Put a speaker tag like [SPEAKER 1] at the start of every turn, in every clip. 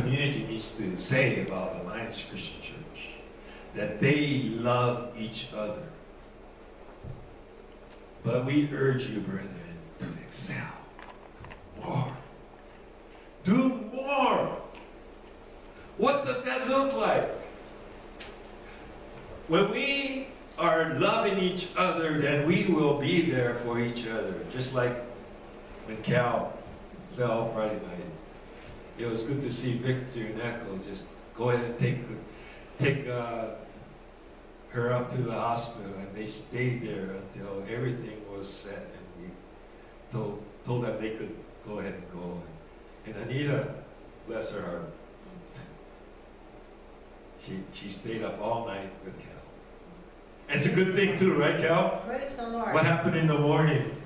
[SPEAKER 1] community needs to say about Alliance Christian Church, that they love each other. But we urge you, brethren, to excel more. Do more. What does that look like? When we are loving each other, then we will be there for each other. Just like when Cal fell Friday night. It was good to see Victor and Echo just go ahead and take her up to the hospital, and they stayed there until everything was set, and we told them they could go ahead and go. And Anita, bless her heart, she stayed up all night with Cal. And it's a good thing too, right, Cal?
[SPEAKER 2] Praise the Lord.
[SPEAKER 1] What happened in the morning?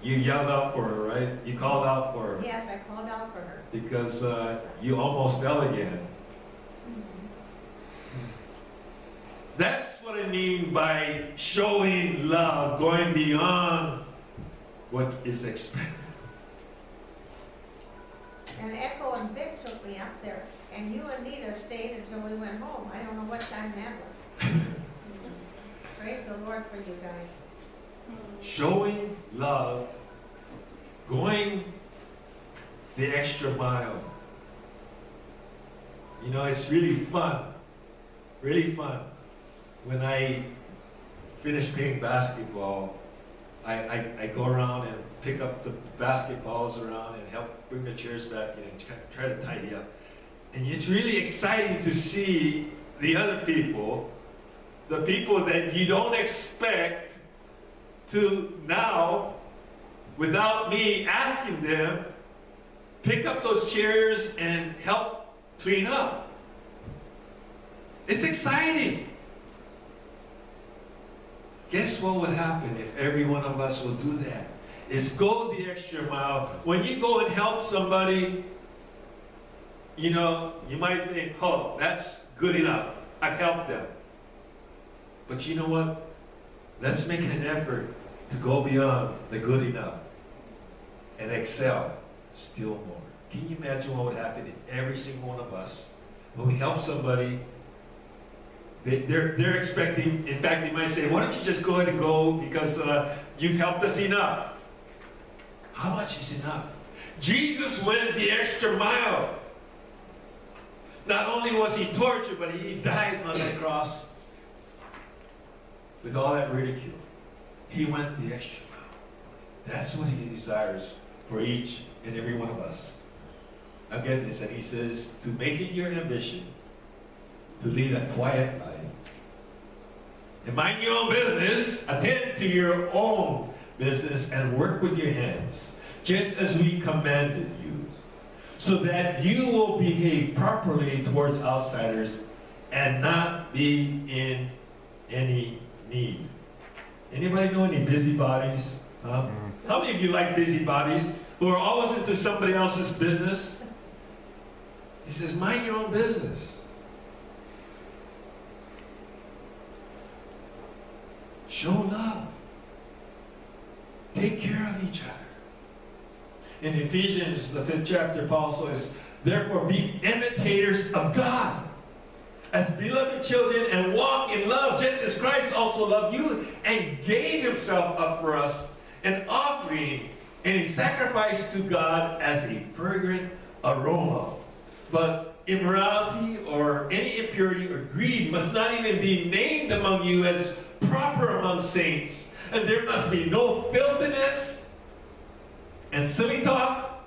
[SPEAKER 1] You yelled out for her, right? You called out for her.
[SPEAKER 2] Yes, I called out for her.
[SPEAKER 1] Because you almost fell again. That's what I mean by showing love, going beyond what is expected.
[SPEAKER 2] And Echo and Vic took me up there, and you and Nita stayed until we went home. I don't know what time that was. Praise the Lord for you guys.
[SPEAKER 1] Showing love, going the extra mile. You know, it's really fun. Really fun. When I finish playing basketball, I go around and pick up the basketballs around and help bring the chairs back in and try to tidy up. And it's really exciting to see the other people, the people that you don't expect to now, without me asking them, pick up those chairs and help clean up. It's exciting. Guess what would happen if every one of us will do that? Is go the extra mile. When you go and help somebody, you know, you might think, oh, that's good enough. I've helped them. But you know what? Let's make an effort to go beyond the good enough and excel still more. Can you imagine what would happen if every single one of us, when we help somebody, they're expecting, in fact, they might say, why don't you just go ahead and go because you've helped us enough. How much is enough? Jesus went the extra mile. Not only was he tortured, but he died on that cross with all that ridicule. He went the extra mile. That's what he desires for each and every one of us. I'm getting this, and he says, to make it your ambition to lead a quiet life. And mind your own business, attend to your own business, and work with your hands, just as we commanded you, so that you will behave properly towards outsiders and not be in any need. Anybody know any busybodies? Huh? How many of you like busybodies who are always into somebody else's business? He says, mind your own business. Show love. Take care of each other. In Ephesians, the 5th chapter, Paul says, therefore be imitators of God as beloved children and walk in love, just as Christ also loved you and gave himself up for us, an offering and a sacrifice to God as a fragrant aroma. But immorality or any impurity or greed must not even be named among you as proper among saints. And there must be no filthiness and silly talk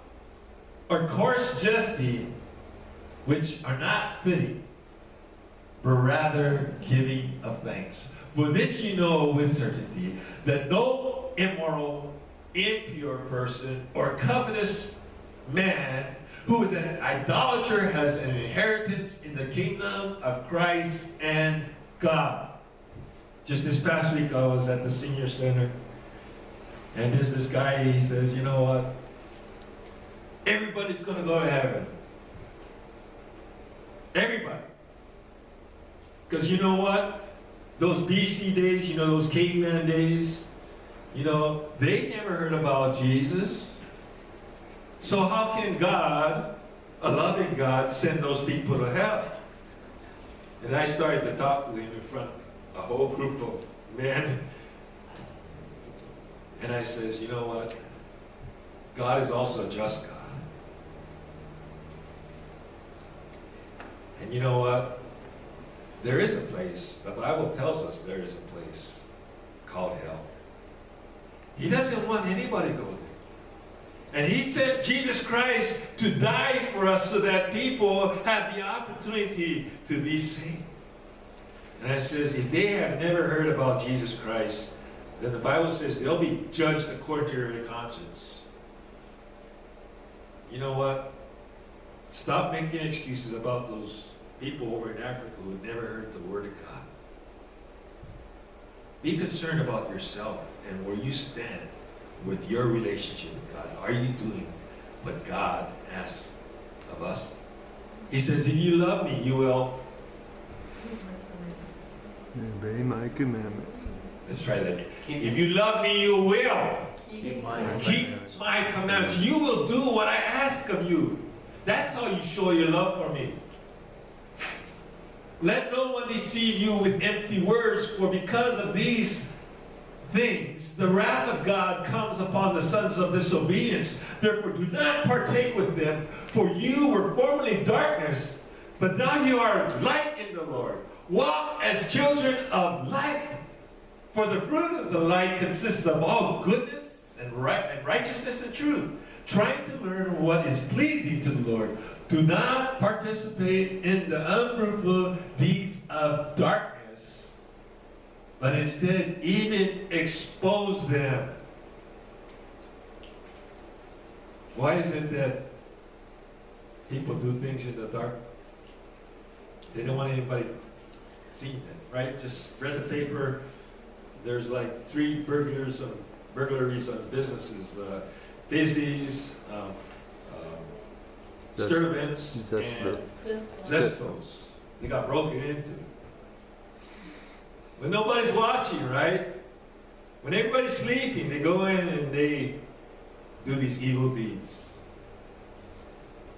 [SPEAKER 1] or coarse jesting, which are not fitting, but rather giving of thanks. For this you know with certainty, that no immoral, impure person or covetous man who is an idolater has an inheritance in the kingdom of Christ and God. Just this past week, I was at the senior center, and there's this guy, he says, you know what? Everybody's going to go to heaven. Everybody. Because you know what? Those BC days, you know, those caveman days, you know, they never heard about Jesus. So how can God a loving God send those people to hell? And I started to talk to him in front of a whole group of men. And I says, you know what? God is also a just God. And you know what? There is a place, the Bible tells us there is a place called hell. He doesn't want anybody to go there. And he sent Jesus Christ to die for us so that people have the opportunity to be saved. And I says, if they have never heard about Jesus Christ, then the Bible says they'll be judged according to their conscience. You know what? Stop making excuses about those people over in Africa who have never heard the Word of God. Be concerned about yourself and where you stand with your relationship with God. Are you doing what God asks of us? He says, if you love me, you will
[SPEAKER 3] obey my commandments.
[SPEAKER 1] Let's try that again. If you love me, you will
[SPEAKER 4] Keep my
[SPEAKER 1] keep
[SPEAKER 4] commandments.
[SPEAKER 1] my commandments. You will do what I ask of you. That's how you show your love for me. Let no one deceive you with empty words, for because of these things, the wrath of God comes upon the sons of disobedience. Therefore, do not partake with them, for you were formerly darkness, but now you are light in the Lord. Walk as children of light. For the fruit of the light consists of all goodness and righteousness and truth, trying to learn what is pleasing to the Lord. Do not participate in the unfruitful deeds of darkness, but instead even expose them. Why is it that people do things in the dark? They don't want anybody seeing them, right? Just read the paper. There's like 3 burglaries on businesses. Fizzy's, Sturvins, and Zestos. They got broken into. When nobody's watching, right? When everybody's sleeping, they go in and they do these evil deeds.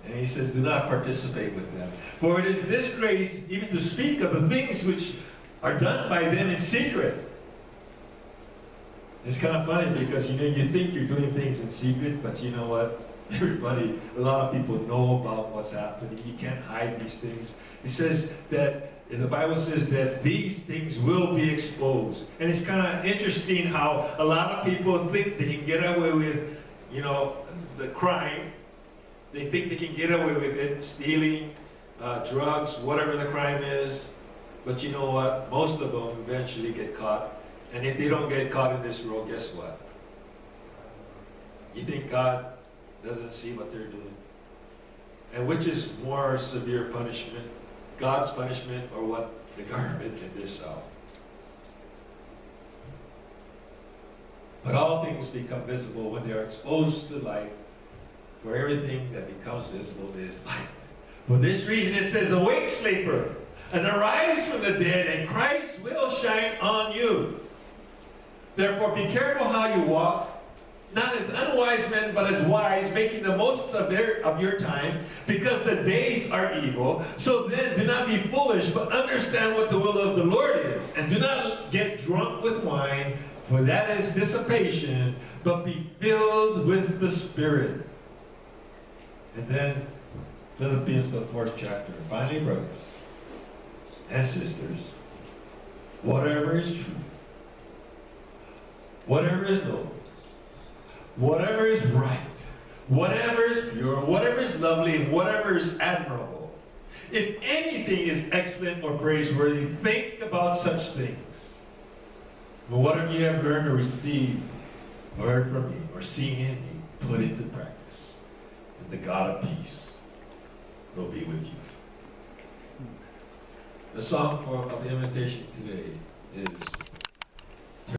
[SPEAKER 1] And he says, do not participate with them. For it is disgrace even to speak of the things which are done by them in secret. It's kind of funny because, you know, you think you're doing things in secret, but you know what? Everybody, a lot of people know about what's happening. You can't hide these things. It says that, the Bible says that these things will be exposed. And it's kind of interesting how a lot of people think they can get away with, you know, the crime. They think they can get away with it, stealing, drugs, whatever the crime is. But you know what? Most of them eventually get caught. And if they don't get caught in this world, guess what? You think God doesn't see what they're doing? And which is more severe punishment? God's punishment or what the government can dish out? But all things become visible when they are exposed to light. For everything that becomes visible is light. For this reason it says, awake, sleeper, and arise from the dead, and Christ will shine on you. Therefore, be careful how you walk, not as unwise men, but as wise, making the most of your time, because the days are evil. So then, do not be foolish, but understand what the will of the Lord is. And do not get drunk with wine, for that is dissipation, but be filled with the Spirit. And then, Philippians, the 4th chapter. Finally, brothers and sisters, whatever is true, whatever is noble, whatever is right, whatever is pure, whatever is lovely, and whatever is admirable, if anything is excellent or praiseworthy, think about such things. But whatever you have learned or received or heard from me or seen in me, put into practice. And the God of peace will be with you. The song of invitation today is